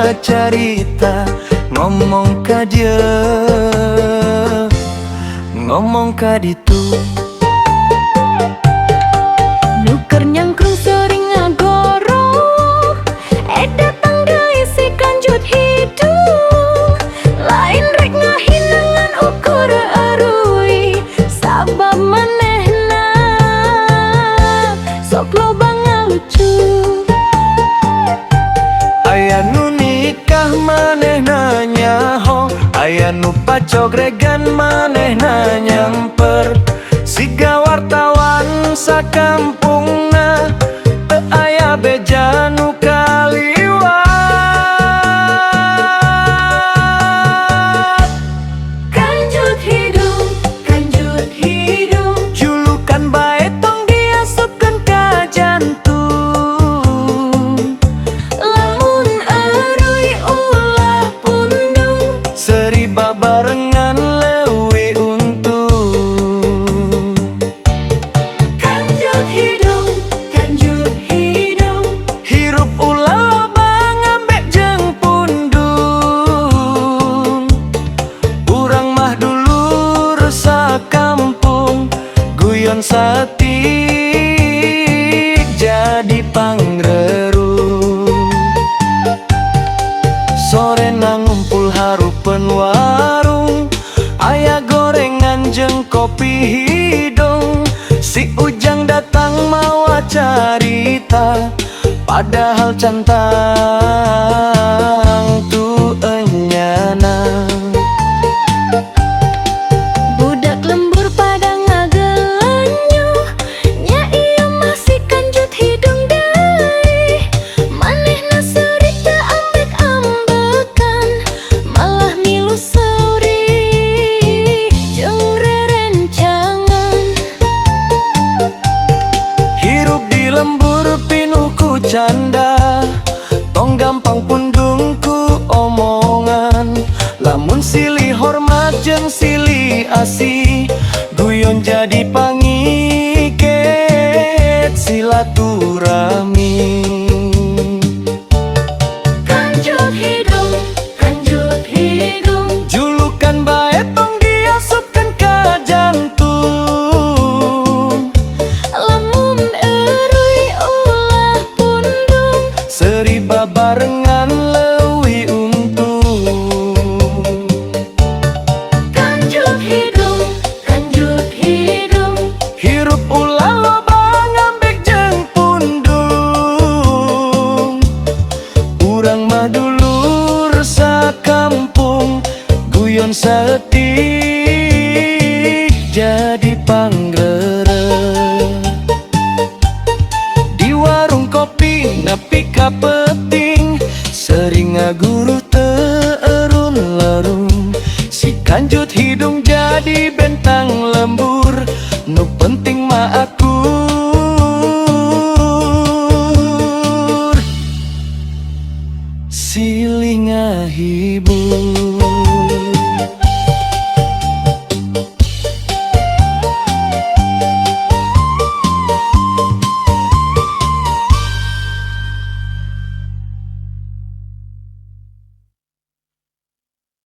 bercerita, ngomong ke dia, ngomong ke ditu. Nuker nyangkrung sering ngagoro, datang deui si kanjut hidung. Lain rek ngahinangan ukur arui, sabab manehna sok loba ngalucu. Aya nu nikah manehna nyaho, aya nu pacogregan manehna nyamper. Siga wartawan sakampungna, teu aya beja nu kaliwat. Kanjut hidung, Julukan bae tong diasupkeun ka jantung. lamun arui ulah pundung. Seri babarengan leuwih untung. Kanjut hidung, Hirup ulah loba ngambek jeung pundung. Urang mah dulur sakampung, guyon satik jadi pangrerung. Sorena ngumpul harupeun warung, aya gorengan jeung kopi hidung. Si Ujang datang mawa carita, padahal cantang tu enyana. budak lembur pada ngagelanyo, nya ieu mah si kanjut hidung deui. Manehna seuri teu ambek-ambekan, malah milu seuri jeung rerencangan. Hirup di lembur pinuh ku canda, tong gampang pundung ku omongan. Lamun silih hormat jeung silih asih, guyon jadi pangiket silaturahmi. Kanjut hidung, Julukan bae tong diasupkeun ka jantung. lamun erui ulah pundung. Seri babarengan leuwih untung. Kanjut hidung, Hirup ulah loba ngambek jeung pundung. Urang mah dulur sakampung, guyon saeutik jadi pangrereh. Di warung kopi nepi ka peuting, sering ngaguru teu erun-lerung. Si kanjut hidung jadi bentang lembur, nu penting mah akur silih ngahibur.